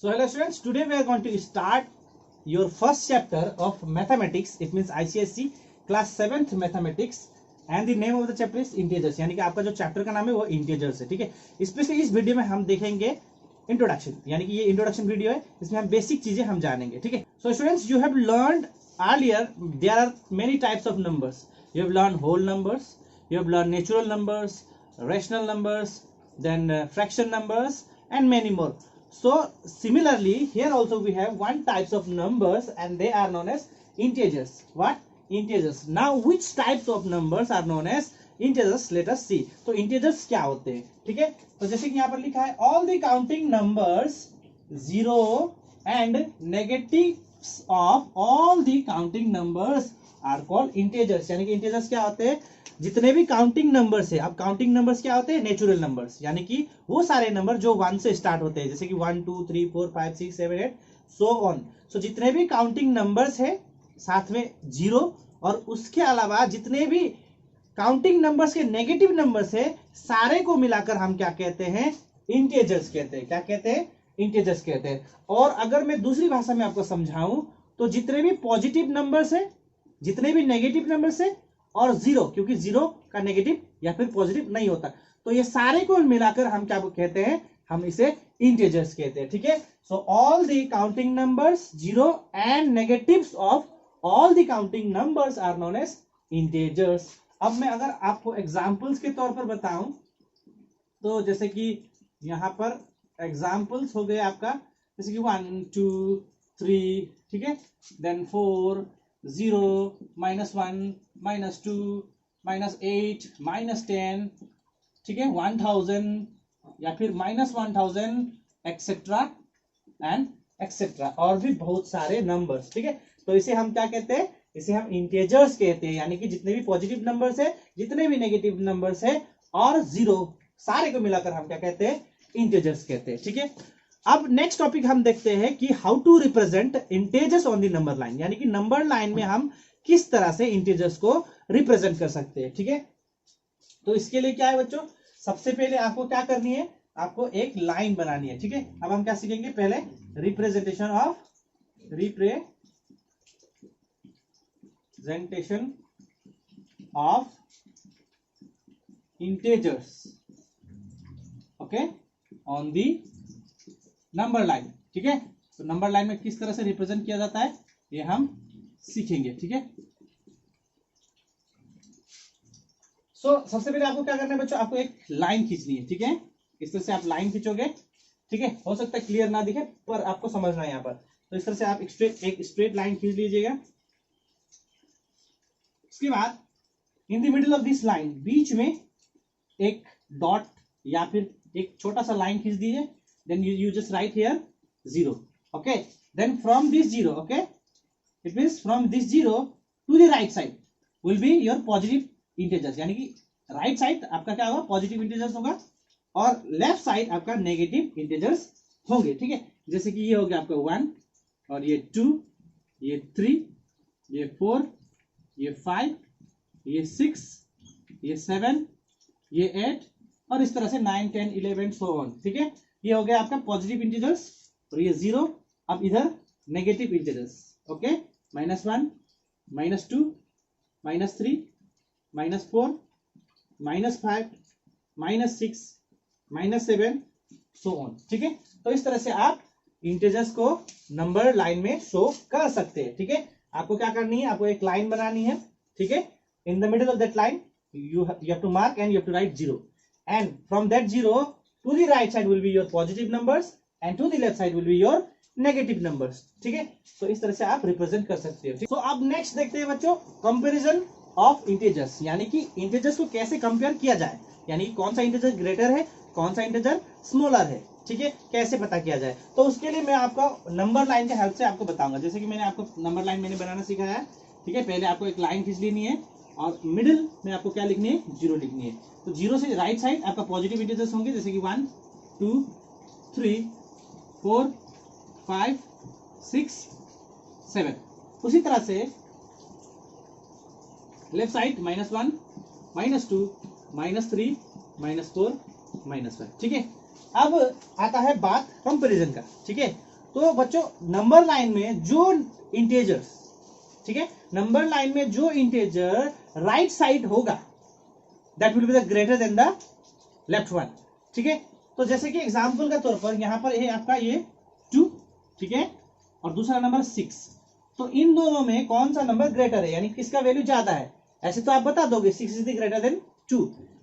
So hello students, today we are going to start your first chapter of mathematics. It means ICSE class 7th mathematics and the name of the chapter is integers. यानी कि आपका जो chapter का नाम है वो integers है, ठीक है। इसमें इस वीडियो में हम देखेंगे इंट्रोडक्शन, यानी कि ये इंट्रोडक्शन वीडियो है, इसमें हम बेसिक चीजें हम जानेंगे, ठीक है। So students, you have learned earlier there are many types of numbers. You have learned whole numbers, you have learned natural numbers, rational numbers, then fraction numbers and many more. So similarly here also we have one types of numbers and they are known as integers. What? Integers. Now which types of numbers are known as integers? Let us see. तो integers क्या होते हैं, ठीक है। तो जैसे कि यहाँ पर लिखा है all the counting numbers 0 and negatives of all the counting numbers are called integers. यानी कि integers क्या होते हैं? जितने भी काउंटिंग नंबर्स है। अब काउंटिंग नंबर्स क्या होते हैं? नेचुरल नंबर्स, यानी कि वो सारे नंबर जो 1 से स्टार्ट होते हैं, जैसे कि 1 2 3 4 5 6 7 8 सो ऑन। सो जितने भी काउंटिंग नंबर्स है साथ में 0 और उसके अलावा जितने भी काउंटिंग नंबर्स के नेगेटिव नंबर्स है सारे को मिलाकर हम क्या कहते हैं? इंटीजर्स कहते हैं। क्या कहते हैं? इंटीजर्स कहते हैं। और अगर मैं दूसरी भाषा में आपको समझाऊं तो जितने भी पॉजिटिव नंबर्स है, जितने भी नेगेटिव नंबर्स है और 0, क्योंकि 0 का नेगेटिव या फिर पॉजिटिव नहीं होता, तो ये सारे को मिलाकर हम क्या कहते हैं? हम इसे इंटीजर्स कहते हैं, ठीक है। So all the counting numbers 0 and negatives of all the counting numbers are known as integers. अब मैं अगर आपको एग्जांपल्स के तौर पर बताऊं तो जैसे कि यहां पर एग्जांपल्स हो गए आपका, जैसे कि 1 2 3, ठीक है, देन 4 0 -1 -2 -8 -10, ठीक है, 1000 या फिर -1000 एक्सेट्रा एंड एक्सेट्रा, और भी बहुत सारे नंबर्स, ठीक है। तो इसे हम क्या कहते हैं? इसे हम इंटीजर्स कहते हैं, यानी कि जितने भी पॉजिटिव नंबर्स है, जितने भी नेगेटिव नंबर्स है और 0 सारे को मिलाकर हम क्या कहते हैं? इंटीजर्स कहते हैं, ठीक है। अब नेक्स्ट टॉपिक हम देखते हैं कि how to represent integers on the number line, यानी कि नंबर लाइन में हम किस तरह से इंटीजर्स को रिप्रेजेंट कर सकते हैं, ठीक है। तो इसके लिए क्या है बच्चों? सबसे पहले आपको क्या करनी है? आपको एक लाइन बनानी है, ठीक है। अब हम क्या सीखेंगे? पहले representation of integers, okay, on the number line, ठीक है। तो नंबर लाइन में किस तरह से रिप्रेजेंट किया जाता है ये हम सीखेंगे, ठीक है। सो सबसे पहले आपको क्या करना है बच्चों? आपको एक लाइन खींचनी है, ठीक है। इस तरह से आप लाइन खींचोगे, ठीक है। हो सकता है क्लियर ना दिखे पर आपको समझना है यहाँ पर। तो इस तरह से आप एक स्ट्रेट लाइन खींच लीजिएगा। उसके बाद in the middle of this line, बीच में एक डॉट या फिर एक छोटा सा लाइन खींच दीजिए। Then you just write here 0, okay. Then from this 0, okay, it means from this 0 to the right side will be your positive integers, यानी कि right side आपका क्या होगा? पॉजिटिव इंटीजर्स होगा और लेफ्ट साइड आपका नेगेटिव इंटीजर्स होंगे, ठीक है। जैसे कि ये हो गया आपका 1 और ये 2, ये 3, ये 4, ये 5, ये 6, ये 7, ये 8 और इस तरह से 9 10 11 सो ऑन, ठीक है। ये हो गया आपका पॉजिटिव इंटीजर्स और ये 0। अब इधर negative integers, okay, -1 -2 -3 -4 -5 -6 -7 so on, ठीक है। तो इस तरह से आप इंटीजर्स को नंबर लाइन में शो कर सकते हैं, ठीक है। आपको क्या करनी है? आपको एक लाइन बनानी है, ठीक है। इन the middle of that line you have to mark and you have to write 0, and from that 0 to the right side will be your positive numbers and to the left side will be your negative numbers, ठीक है। तो इस तरह से आप represent कर सकते हो। तो अब नेक्स्ट देखते हैं बच्चों कंपैरिजन ऑफ इंटीजर्स, यानी कि इंटीजर्स को कैसे कंपेयर किया जाए, यानी कि कौन सा इंटीजर ग्रेटर है, कौन सा इंटीजर स्मॉलर है, ठीक है, कैसे पता किया जाए। तो उसके लिए मैं आपको नंबर लाइन के हेल्प से आपको बताऊंगा। जैसे कि मैंने आपको नंबर लाइन मैंने बनाना सिखाया है, ठीक है। पहले आपको एक लाइन खींच लेनी है और मिडिल में आपको क्या लिखनी है? 0 लिखनी है। तो 0 से राइट साइड आपका पॉजिटिव इंटीजर्स होंगे, जैसे कि 1 2 3 4 5 6 7। उसी तरह से लेफ्ट साइड -1 -2 -3 -4 -5, ठीक है। अब आता है बात कंपैरिजन का, ठीक है। तो बच्चों नंबर लाइन में जो इंटेजर्स, ठीक है, नंबर लाइन में जो इंटेजर राइट साइड होगा that will be the greater than the left one, ठीक है। तो जैसे कि एग्जांपल के तौर पर यहां पर है आपका ये 2, ठीक है, और दूसरा नंबर 6, तो इन दोनों में कौन सा नंबर ग्रेटर है, यानी किसका वैल्यू ज्यादा है। ऐसे तो आप बता दोगे 6 is greater than 2,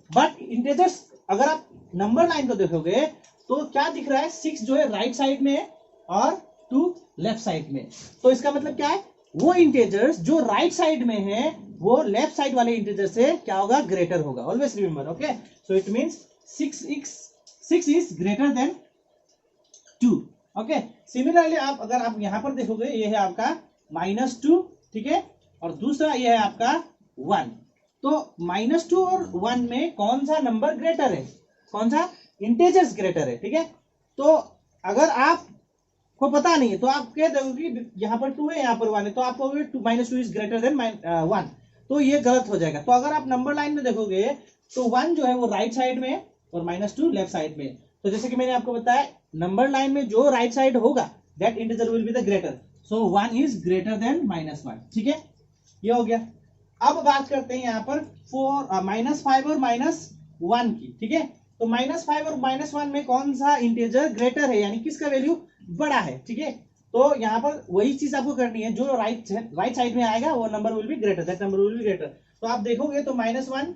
but integers अगर आप नंबर लाइन को देखोगे तो क्या दिख रहा है, 6 जो है राइट साइड में है और 2 लेफ्ट साइड में। तो इसका मतलब क्या है, वो इंटेजर्स जो राइट साइड में है वो लेफ्ट साइड वाले इंटेजर से क्या होगा, ग्रेटर होगा। Always remember, okay. So it means 6 is greater than 2, okay. Similarly आप अगर आप यहां पर देखोगे, ये है आपका -2, ठीक है, और दूसरा ये है आपका 1। तो -2 और 1 में कौन सा नंबर ग्रेटर है, कौन सा इंटेजर्स ग्रेटर है, ठीक है। तो अगर आप को पता नहीं है तो आप कह दोगे कि यहाँ पर 2 है, यहाँ पर 1 है, तो आप कहोगे -2 इज ग्रेटर देन 1, तो ये गलत हो जाएगा। तो अगर आप नंबर लाइन में देखोगे तो 1 जो है वो राइट साइड में है और -2 लेफ्ट साइड में। तो जैसे कि मैंने आपको बताया, नंबर लाइन में जो राइट साइड होगा that integer will be the greater, so 1 is greater than -1, ठीक है, ये हो गया। अब बात करते हैं यहाँ पर -5 और -1 की, ठीक है। तो -5 और -1 में कौन सा इंटीजर ग्रेटर है, यानी किसका वैल्यू बड़ा है, ठीक है। तो यहाँ पर वही चीज आपको करनी है, जो राइट साइड में आएगा वो number will be greater, that number will be greater. तो आप देखोगे तो -1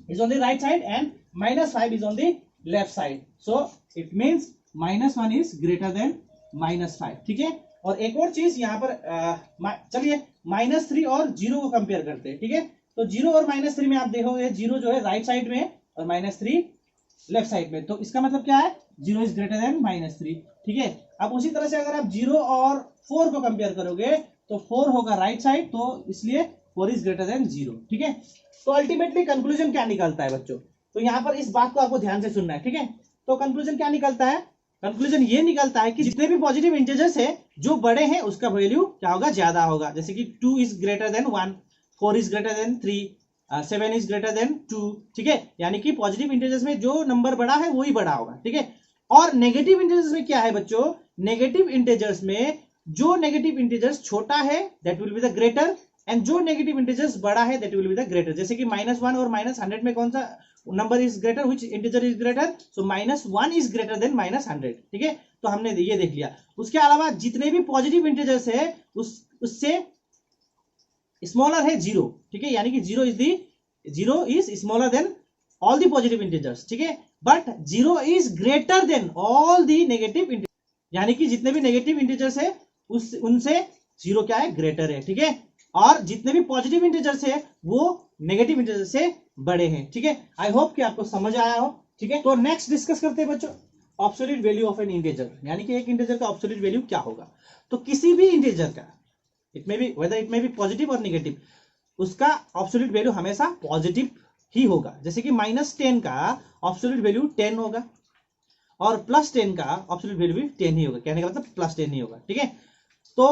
is on the right side and -5 is on the left side, so it means -1 is greater than -5, ठीक है। और एक और चीज यहाँ पर चलिए -3 और 0 को कंपेयर करते हैं, ठीक है। तो 0 और -3 में आप देखोगे 0 जो है राइट साइड में और -3 लेफ्ट साइड में, तो इसका मतलब क्या है, 0 इज ग्रेटर देन -3, ठीक है। अब उसी तरह से अगर आप 0 और 4 को कंपेयर करोगे तो 4 होगा राइट साइड, तो इसलिए 4 इज ग्रेटर देन 0, ठीक है। तो अल्टीमेटली कंक्लूजन क्या निकलता है बच्चों, तो यहाँ पर इस बात को आपको ध्यान से सुनना है, ठीक है। तो कंक्लूजन क्या निकलता है, कंक्लूजन ये निकलता है कि जितने भी पॉजिटिव इंटीजर्स है जो बड़े हैं उसका वैल्यू क्या होगा, ज्यादा होगा। जैसे कि 2 is greater than 1, 4 is greater than 3, 7 is greater than 2, ठीक है। यानी कि पॉजिटिव इंटीजर्स में जो नंबर बड़ा है वही बड़ा होगा, ठीक है। और नेगेटिव इंटीजर्स में क्या है बच्चों, नेगेटिव इंटीजर्स में जो नेगेटिव इंटीजर्स छोटा है that will be the greater, and जो नेगेटिव इंटीजर्स बड़ा है that will be the greater. जैसे कि -1 और -100 में कौन सा number is greater, which integer is greater, so -1 is greater than -100, ठीक है। तो हमने ये देख लिया। उसके अलावा जितने भी पॉजिटिव इंटीजर्स है उससे स्मॉलर है 0, ठीक है, यानी कि 0 is smaller than all the positive integers, ठीक है। But 0 is greater than all the negative integers, यानी कि जितने भी नेगेटिव इंटीजर्स है उनसे 0 क्या है, ग्रेटर है, ठीक है। और जितने भी पॉजिटिव इंटीजर्स है वो नेगेटिव इंटीजर से बड़े हैं, ठीक है। आई होप कि आपको समझ आया हो, ठीक है। तो नेक्स्ट डिस्कस करते हैं बच्चों absolute value of N integer, यानी कि एक इंटीजर का ऑब्सोल्यूट वैल्यू क्या होगा। तो किसी भी इंटीजर का whether it may be positive और नेगेटिव, उसका ऑब्सोल्यूट वैल्यू हमेशा पॉजिटिव ही होगा। जैसे कि -10 का ऑब्सोल्यूट वैल्यू 10 होगा और +10 का ऑब्सोल्यूट वैल्यू भी 10 ही होगा, कहने का मतलब +10 ही होगा, ठीक है। तो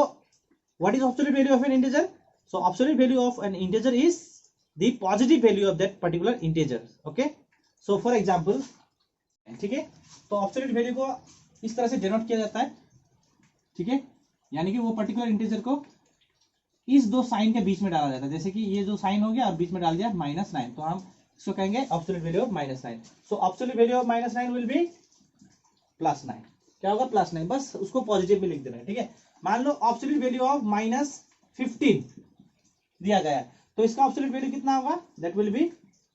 what is absolute value of N integer, so absolute value of an integer is the positive value of that particular integer, okay। so for example, ठीक है, तो absolute value को इस तरह से डिनोट किया जाता है, ठीक है, यानी कि वो पर्टिकुलर इंटीजर को इस दो साइन के बीच में डाला जाता है। जैसे कि ये जो साइन हो गया और बीच में डाल दिया -9, तो हम इसको कहेंगे absolute value of -9। so absolute value of -9 will be +9, क्या होगा, +9, बस उसको पॉजिटिव में लिख देना है, ठीक है। मान लो absolute value of -15 दिया गया है, तो इसका ऑब्सोल्यूट वैल्यू कितना होगा, that will be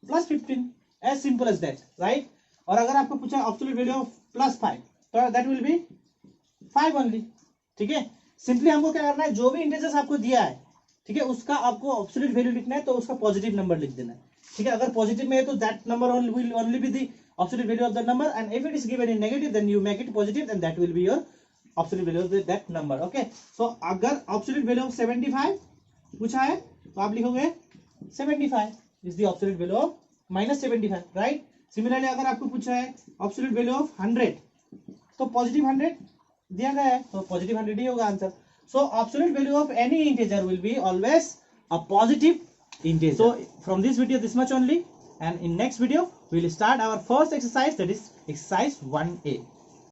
+15, as simple as that, right. और अगर आपको पूछा ऑब्सोल्यूट वैल्यू ऑफ +5 तो दैट विल बी 5 ओनली, ठीक है। सिंपली हमको क्या करना है, जो भी इंटीजर्स आपको दिया है, ठीक है, उसका आपको ऑब्सोल्यूट वैल्यू लिखना है, तो उसका पॉजिटिव नंबर लिख देना है, ठीक है। अगर पॉजिटिव में है तो that number will only be the absolute value of the number, and if it is given in negative then you make it positive and that will be your absolute value of that number, okay. So अगर absolute value of 75 पूछा है तो आप लिखोगे 75 is the absolute value of -75, right. Similarly अगर आपको पूछा है ऑब्सोल्यूट वैल्यू ऑफ 100 तो पॉजिटिव 100 दिया गया है, तो पॉजिटिव 100 ही होगा answer. So absolute value of any integer will be always a positive integer. So from this video this much only, and in next video we will start our first exercise, that is exercise 1A.